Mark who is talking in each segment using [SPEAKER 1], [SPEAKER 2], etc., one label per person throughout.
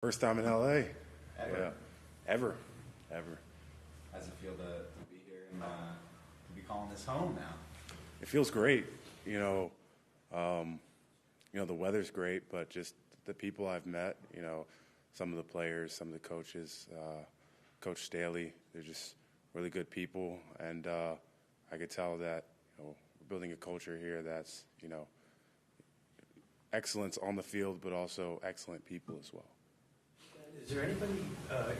[SPEAKER 1] First time in LA.
[SPEAKER 2] Ever?
[SPEAKER 1] Yeah. Ever.
[SPEAKER 2] How's it feel to be here and to be calling this home now?
[SPEAKER 1] It feels great. The weather's great, but just the people I've met, some of the players, some of the coaches, Coach Staley, they're just really good people. And I could tell that, we're building a culture here that's, excellence on the field, but also excellent people as well.
[SPEAKER 3] Is there anybody,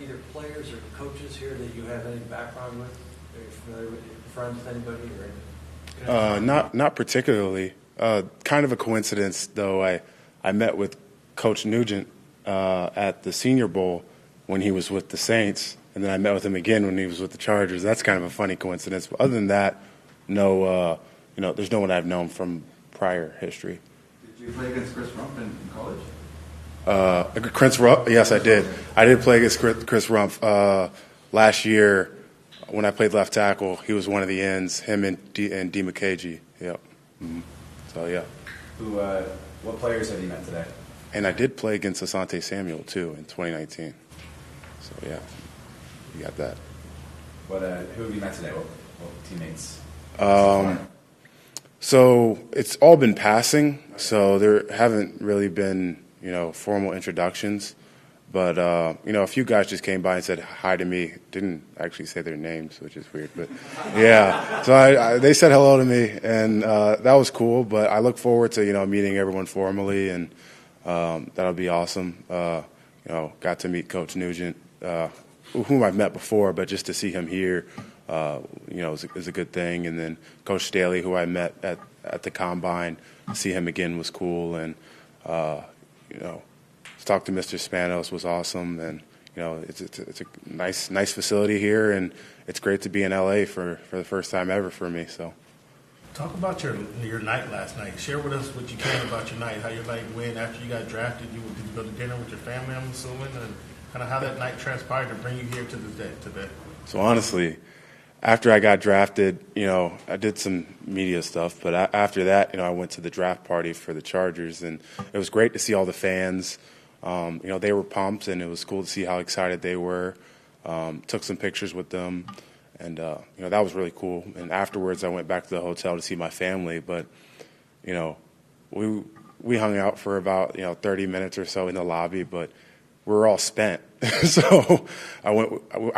[SPEAKER 3] either players or coaches here that you have any background with? Are you familiar with, friends with anybody? Or
[SPEAKER 1] Not particularly. Kind of a coincidence, though. I met with Coach Nugget at the Senior Bowl when he was with the Saints, and then I met with him again when he was with the Chargers. That's kind of a funny coincidence. But other than that, no. There's no one I've known from prior history.
[SPEAKER 2] Did you play against Chris Rumph in college?
[SPEAKER 1] Chris Rumph, yes, I did. I did play against Chris Rumph last year when I played left tackle. He was one of the ends, him and D McKay. Yep. Mm-hmm. So, yeah.
[SPEAKER 2] What players have you met today?
[SPEAKER 1] And I did play against Asante Samuel, too, in 2019. So, yeah, you got that.
[SPEAKER 2] Who have you met today? What teammates?
[SPEAKER 1] So it's all been passing, so there haven't really been, formal introductions. But, a few guys just came by and said hi to me. Didn't actually say their names, which is weird. But, yeah. So they said hello to me, and that was cool. But I look forward to, meeting everyone formally, and that'll be awesome. Got to meet Coach Nugent, whom I've met before, but just to see him here, is a good thing. And then Coach Staley, who I met at the Combine, to see him again was cool. And, to talk to Mr. Spanos was awesome, and it's a nice facility here, and it's great to be in LA for the first time ever for me. So,
[SPEAKER 4] talk about your night last night. Share with us what you can about your night. How your night went after you got drafted. Did you go to dinner with your family? I'm assuming, and kind of how that night transpired to bring you here to this day today.
[SPEAKER 1] So honestly, after I got drafted, I did some media stuff, but after that, I went to the draft party for the Chargers, and it was great to see all the fans. They were pumped, and it was cool to see how excited they were. Took some pictures with them, and, that was really cool. And afterwards, I went back to the hotel to see my family, but, we hung out for about, 30 minutes or so in the lobby, but we were all spent. So I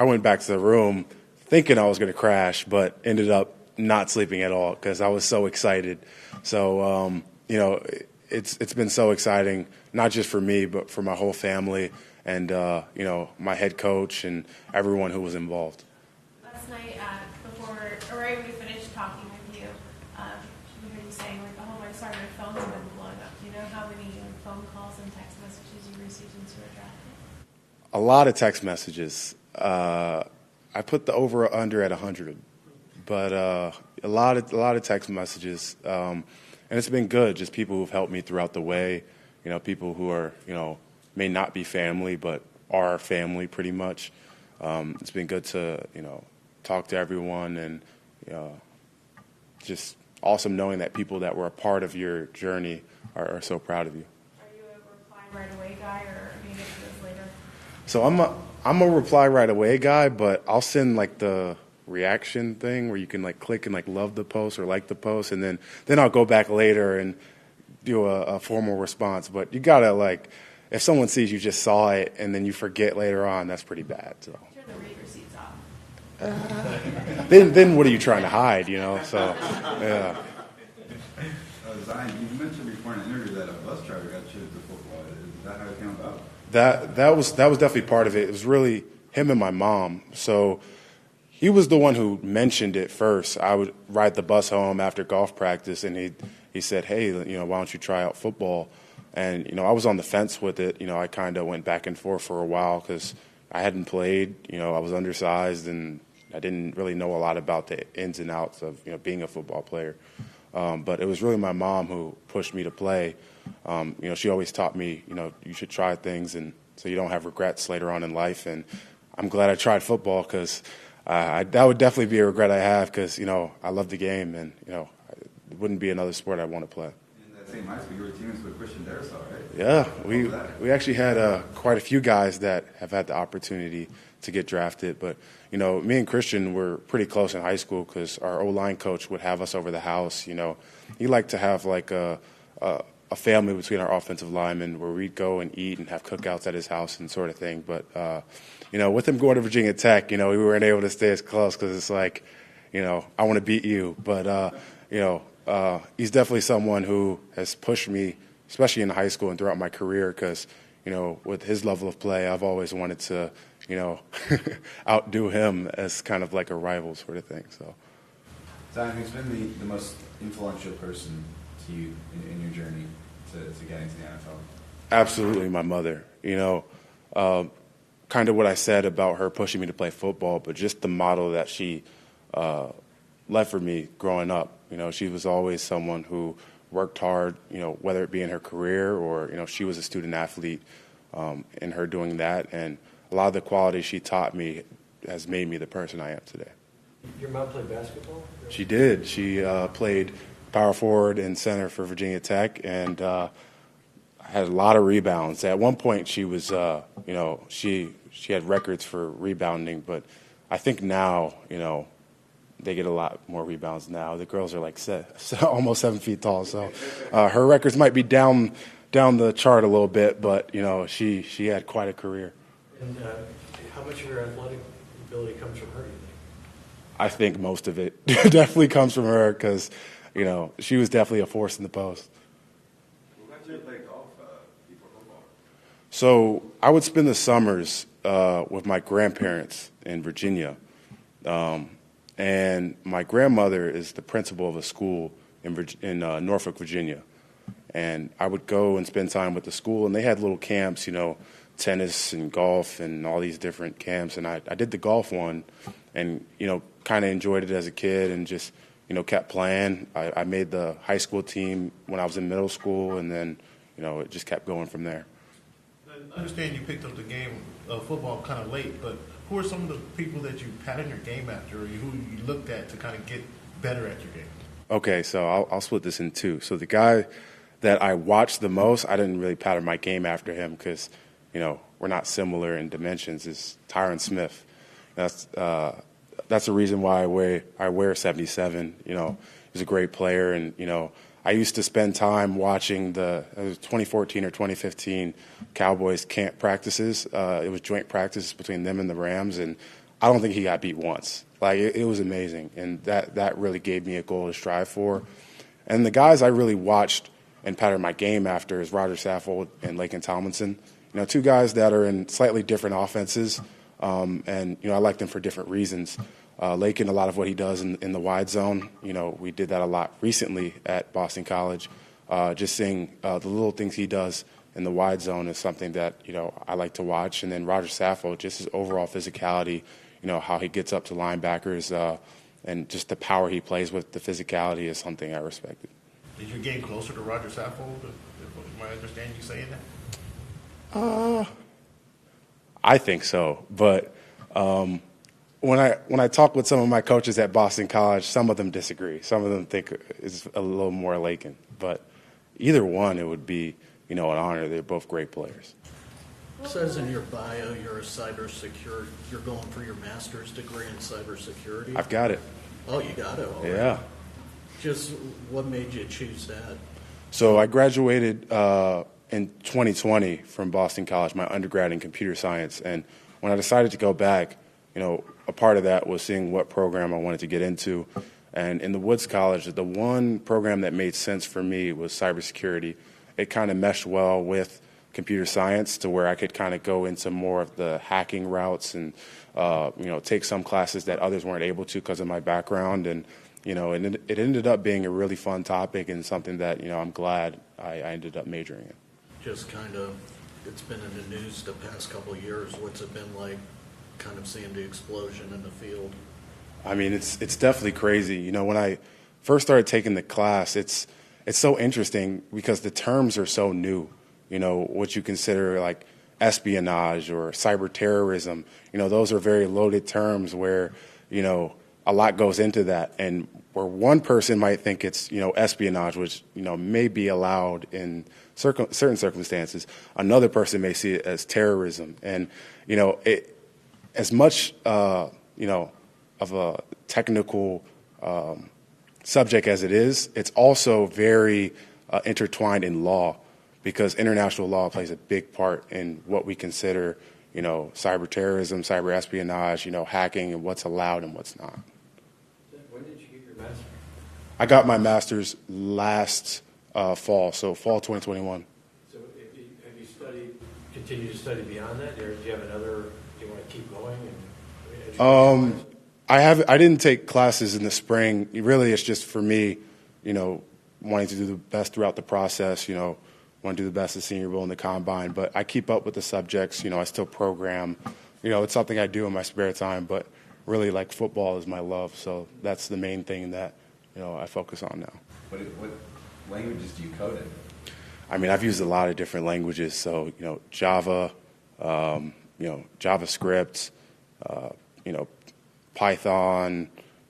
[SPEAKER 1] went back to the room thinking I was going to crash, but ended up not sleeping at all because I was so excited. So, it's been so exciting, not just for me, but for my whole family and, my head coach and everyone who was involved.
[SPEAKER 5] Last night, right when we finished talking with you, we heard you saying, my phone's been blown up. Do you know how many phone calls and text messages you received since you were drafted?
[SPEAKER 1] A lot of text messages. I put the over/under at 100, but a lot of text messages. And it's been good, just people who've helped me throughout the way, people who are, may not be family, but are family pretty much. It's been good to, talk to everyone, and just awesome knowing that people that were a part of your journey are so proud of you.
[SPEAKER 5] Are you a reply right away guy, or maybe it later?
[SPEAKER 1] So I'm a reply right away guy, but I'll send the reaction thing where you can click and love the post or like the post, and then I'll go back later and do a formal response. But you gotta if someone sees you just saw it and then you forget later on, that's pretty bad. So
[SPEAKER 5] Turn the read receipts off.
[SPEAKER 1] then what are you trying to hide? So yeah.
[SPEAKER 2] Zion, you mentioned before in an interview that a bus driver got you into football. Is that how it came about?
[SPEAKER 1] That was definitely part of it. It was really him and my mom. So he was the one who mentioned it first. I would ride the bus home after golf practice, and he said, hey, why don't you try out football? And, I was on the fence with it. I kind of went back and forth for a while because I hadn't played. I was undersized, and I didn't really know a lot about the ins and outs of, being a football player. But it was really my mom who pushed me to play. She always taught me, you should try things and so you don't have regrets later on in life. And I'm glad I tried football because that would definitely be a regret I have because, I love the game and, it wouldn't be another sport I want to play.
[SPEAKER 2] And same high school, you were teammates with Christian Darrisaw, right?
[SPEAKER 1] Yeah,
[SPEAKER 2] What
[SPEAKER 1] we
[SPEAKER 2] was that?
[SPEAKER 1] we actually had quite a few guys that have had the opportunity to get drafted. But, you know, me and Christian were pretty close in high school because our O-line coach would have us over the house. You know, he liked to have like a family between our offensive linemen where we'd go and eat and have cookouts at his house and sort of thing. But, you know, with him going to Virginia Tech, you know, we weren't able to stay as close because it's like, you know, I want to beat you. But, you know, he's definitely someone who has pushed me, especially in high school and throughout my career, because, you know, with his level of play, I've always wanted to, you know, outdo him as kind of like a rival sort of thing. So,
[SPEAKER 6] Zion, who's been the most influential person to you in your journey to getting to the NFL?
[SPEAKER 1] absolutely my mother. You know, kind of what I said about her pushing me to play football, but just the model that she left for me growing up. You know, she was always someone who worked hard, you know, whether it be in her career or, you know, she was a student athlete, in her doing that. And a lot of the qualities she taught me has made me the person I am today.
[SPEAKER 3] Your mom played basketball?
[SPEAKER 1] She did. She played power forward and center for Virginia Tech and had a lot of rebounds. At one point, she was, you know, she had records for rebounding, but I think now, you know, they get a lot more rebounds now. The girls are like almost 7 feet tall, so her records might be down the chart a little bit, but you know, she had quite a career.
[SPEAKER 3] And how much of your athletic ability comes from her, you think?
[SPEAKER 1] I think most of it definitely comes from her because, you know, she was definitely a force in the post.
[SPEAKER 2] What got you to play golf before football?
[SPEAKER 1] So I would spend the summers with my grandparents in Virginia. And my grandmother is the principal of a school in Norfolk, Virginia. And I would go and spend time with the school, and they had little camps, you know, tennis and golf and all these different camps. And I did the golf one and, you know, kind of enjoyed it as a kid and just, you know, kept playing. I made the high school team when I was in middle school, and then, you know, it just kept going from there.
[SPEAKER 4] I understand you picked up the game of football kind of late, but who are some of the people that you patterned your game after, or who you looked at to kind of get better at your game?
[SPEAKER 1] Okay, so I'll split this in two. So the guy that I watched the most, I didn't really pattern my game after him because, you know, we're not similar in dimensions, is Tyron Smith. That's the reason why I wear 77. You know, he's a great player, and, you know, I used to spend time watching the 2014 or 2015 Cowboys camp practices. It was joint practice between them and the Rams, and I don't think he got beat once. Like, it was amazing, and that really gave me a goal to strive for. And the guys I really watched and patterned my game after is Rogers Saffold and Laken Tomlinson. You know, two guys that are in slightly different offenses, and, you know, I like them for different reasons. Laken, a lot of what he does in the wide zone, you know, we did that a lot recently at Boston College. Just seeing the little things he does in the wide zone is something that, you know, I like to watch. And then Roger Saffold, just his overall physicality, you know, how he gets up to linebackers and just the power he plays with, the physicality is something I respected.
[SPEAKER 4] Is your game closer to Roger Saffold? Am I understanding you saying that?
[SPEAKER 1] I think so, but when I talk with some of my coaches at Boston College, some of them disagree. Some of them think it's a little more Laken. But either one, it would be, you know, an honor. They're both great players.
[SPEAKER 7] It says in your bio you're you're going for your master's degree in cybersecurity.
[SPEAKER 1] I've got it.
[SPEAKER 7] Oh, you got it already.
[SPEAKER 1] Yeah.
[SPEAKER 7] Just what made you choose that?
[SPEAKER 1] So I graduated in 2020 from Boston College, my undergrad in computer science. And when I decided to go back, you know, a part of that was seeing what program I wanted to get into. And in the Woods College, the one program that made sense for me was cybersecurity. It kind of meshed well with computer science to where I could kind of go into more of the hacking routes and, you know, take some classes that others weren't able to because of my background. And, you know, and it ended up being a really fun topic and something that, you know, I'm glad I ended up majoring in.
[SPEAKER 7] Just kind of, it's been in the news the past couple of years. What's it been like kind of seeing the explosion in the field?
[SPEAKER 1] I mean, it's definitely crazy. You know, when I first started taking the class, it's so interesting because the terms are so new. You know, what you consider like espionage or cyber terrorism, you know, those are very loaded terms where, you know, a lot goes into that. And where one person might think it's, espionage, which, may be allowed in certain circumstances, another person may see it as terrorism. And, as much, of a technical subject as it is, it's also very intertwined in law, because international law plays a big part in what we consider, cyber terrorism, cyber espionage, hacking, and what's allowed and what's not.
[SPEAKER 3] When did you get your master's?
[SPEAKER 1] I got my master's last fall, so fall 2021.
[SPEAKER 3] So have you continued to study beyond that, or do you have do you want to keep going?
[SPEAKER 1] I didn't take classes in the spring. Really, it's just for me, wanting to do the best throughout the process, want to do the best at Senior Bowl and the Combine. But I keep up with the subjects. I still program. It's something I do in my spare time. But really, like, football is my love. So that's the main thing that, I focus on now.
[SPEAKER 6] What languages do you code in?
[SPEAKER 1] I mean, I've used a lot of different languages. So, Java, JavaScript, Python,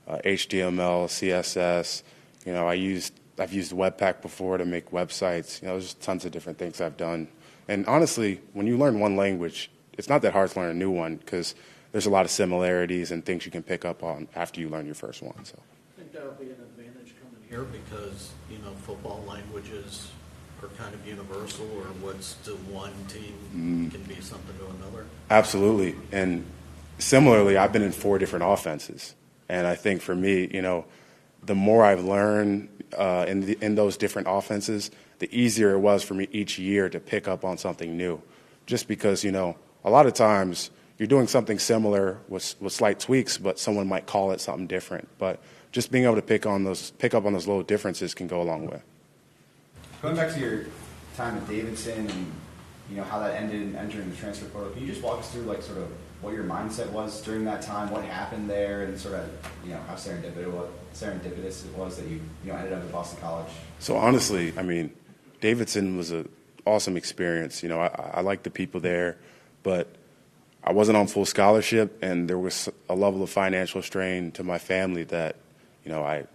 [SPEAKER 1] HTML, CSS. I've used Webpack before to make websites. There's tons of different things I've done. And honestly, when you learn one language, it's not that hard to learn a new one, because there's a lot of similarities and things you can pick up on after you learn your first one. So
[SPEAKER 7] I think that'll be an advantage coming here because, football languages are kind of universal, or what's to one team can be something to another.
[SPEAKER 1] Absolutely. And similarly, I've been in 4 different offenses. And I think for me, the more I've learned in those different offenses, the easier it was for me each year to pick up on something new. Just because, a lot of times you're doing something similar with slight tweaks, but someone might call it something different. But just being able to pick up on those little differences can go a long way.
[SPEAKER 6] Going back to your time at Davidson and how that ended in entering the transfer portal, can you just walk us through sort of what your mindset was during that time, what happened there, and sort of how serendipitous it was that you ended up at Boston College?
[SPEAKER 1] So honestly, Davidson was an awesome experience. I liked the people there, but I wasn't on full scholarship, and there was a level of financial strain to my family that I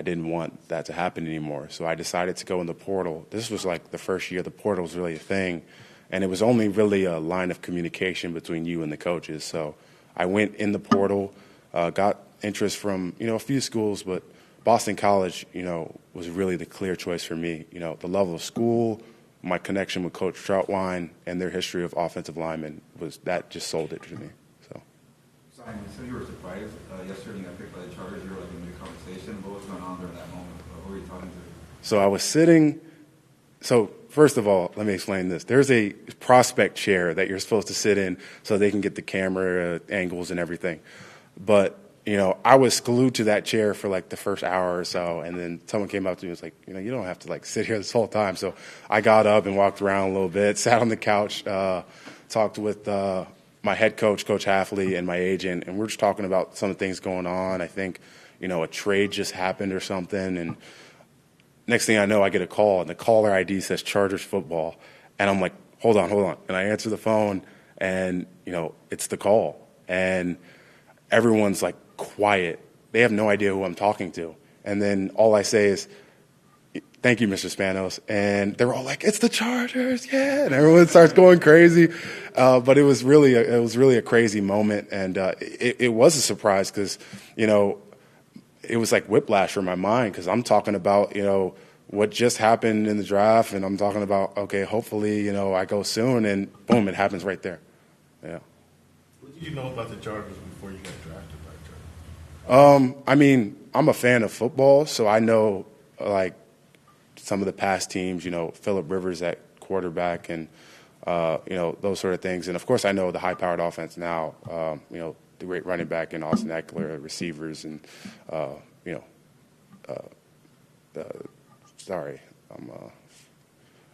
[SPEAKER 1] didn't want that to happen anymore. So I decided to go in the portal. This was like the first year the portal was really a thing. And it was only really a line of communication between you and the coaches. So I went in the portal, got interest from, a few schools, but Boston College, was really the clear choice for me. The level of school, my connection with Coach Troutwine, and their history of offensive linemen that just sold it to me. So.
[SPEAKER 2] Simon, you said you were surprised yesterday when you got picked by the Chargers. You were in the conversation. What was going on during that moment? Who were you talking to?
[SPEAKER 1] So I was sitting. So first of all, let me explain this. There's a prospect chair that you're supposed to sit in so they can get the camera angles and everything. But, I was glued to that chair for like the first hour or so, and then someone came up to me and was like, you don't have to sit here this whole time. So I got up and walked around a little bit, sat on the couch, talked with my head coach, Coach Halfley, and my agent, and we're just talking about some of the things going on. I think, a trade just happened or something, and next thing I know, I get a call, and the caller ID says Chargers football. And I'm like, hold on. And I answer the phone, and, it's the call. And everyone's, quiet. They have no idea who I'm talking to. And then all I say is, thank you, Mr. Spanos. And they're all like, it's the Chargers, yeah. And everyone starts going crazy. But it was really a crazy moment. And it was a surprise because, it was like whiplash for my mind because I'm talking about, what just happened in the draft, and I'm talking about, okay, hopefully, I go soon, and boom, it happens right there. Yeah.
[SPEAKER 4] What did you know about the Chargers before you got drafted by
[SPEAKER 1] I'm a fan of football, so I know, some of the past teams, Phillip Rivers at quarterback and, those sort of things. And, of course, I know the high-powered offense now, the great running back in Austin Eckler, receivers, and, sorry,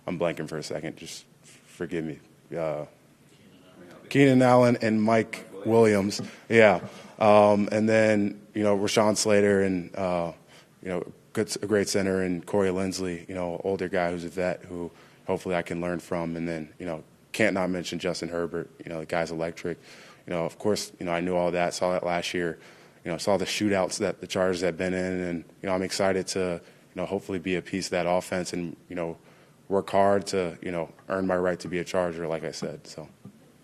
[SPEAKER 1] I'm blanking for a second. Just forgive me. Keenan Allen and Mike Williams. Yeah. And then, Rashawn Slater and, a great center, and Corey Lindsley, older guy who's a vet who hopefully I can learn from. And then, can't not mention Justin Herbert. The guy's electric. Of course, I knew all that, saw that last year. saw the shootouts that the Chargers have been in, and I'm excited to hopefully be a piece of that offense and work hard to earn my right to be a Charger, like I said. So.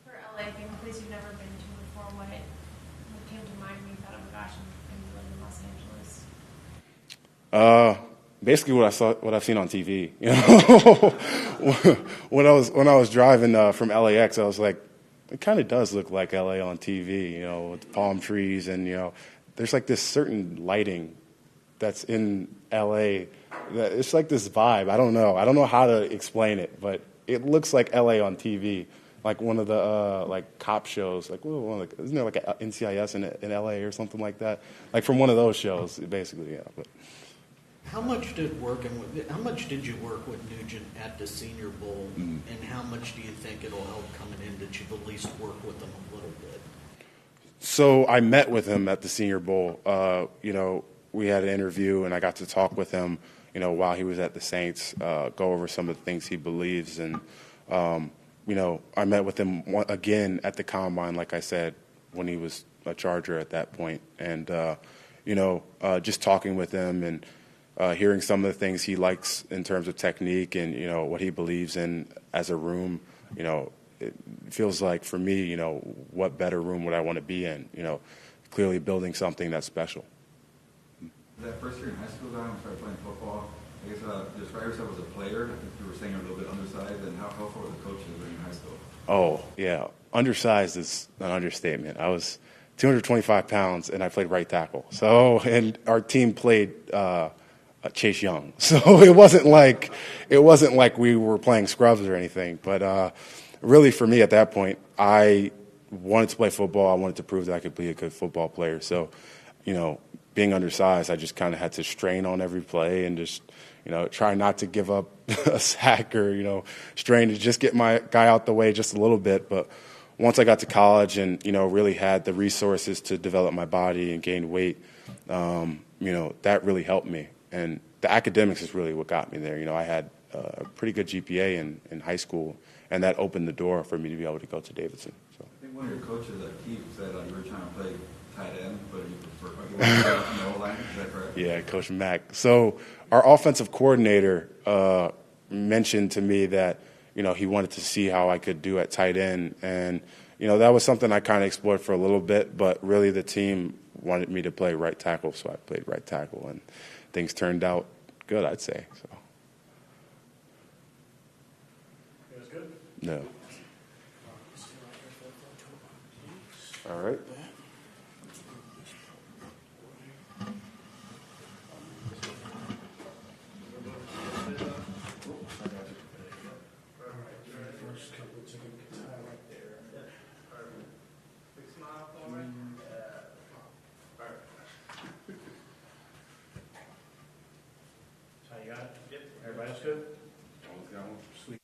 [SPEAKER 5] For LA, being a place you've never been to before, what came to mind when you thought, oh my gosh, I'm going to live in Los Angeles?
[SPEAKER 1] Basically what I've seen on TV. when I was driving from LAX, I was like, it kind of does look like LA on TV, with palm trees and there's like this certain lighting that's in LA that it's like this vibe. I don't know how to explain it, but it looks like LA on TV, like one of the like cop shows, like isn't there like an NCIS in LA or something like that? Like from one of those shows, basically, yeah. But.
[SPEAKER 7] How much did you work with Nugent at the Senior Bowl, and how much do you think it'll help coming in that you've at least worked with him a little bit?
[SPEAKER 1] So I met with him at the Senior Bowl. We had an interview, and I got to talk with him, while he was at the Saints, go over some of the things he believes. And, I met with him again at the Combine, like I said, when he was a Charger at that point. And, just talking with him and hearing some of the things he likes in terms of technique and, what he believes in as a room, it feels like for me, what better room would I want to be in, clearly building something that's special.
[SPEAKER 2] That first year in high school, Don, when you started playing football, I guess describe yourself as a player. I think you were saying you're a little bit undersized, and how far were the coaches in high school?
[SPEAKER 1] Oh, yeah. Undersized is an understatement. I was 225 pounds, and I played right tackle. So, and our team played Chase Young. So it wasn't like we were playing scrubs or anything. But really, for me at that point, I wanted to play football. I wanted to prove that I could be a good football player. So, being undersized, I just kind of had to strain on every play and just, try not to give up a sack or, strain to just get my guy out the way just a little bit. But once I got to college and, really had the resources to develop my body and gain weight, that really helped me. And the academics is really what got me there. I had a pretty good GPA in high school, and that opened the door for me to be able to go to Davidson. So.
[SPEAKER 2] I think one of your coaches at Keith said you were trying to play tight end, but you prefer you want to play on the O-line. Is that correct? Yeah,
[SPEAKER 1] Coach Mack. So our offensive coordinator mentioned to me that he wanted to see how I could do at tight end, and that was something I kind of explored for a little bit. But really, the team wanted me to play right tackle, so I played right tackle, and things turned out good, I'd say. So.
[SPEAKER 4] It was good?
[SPEAKER 1] No. All right.
[SPEAKER 4] So you got it? Yep. Everybody else good?
[SPEAKER 2] Almost got one.
[SPEAKER 4] Sweet.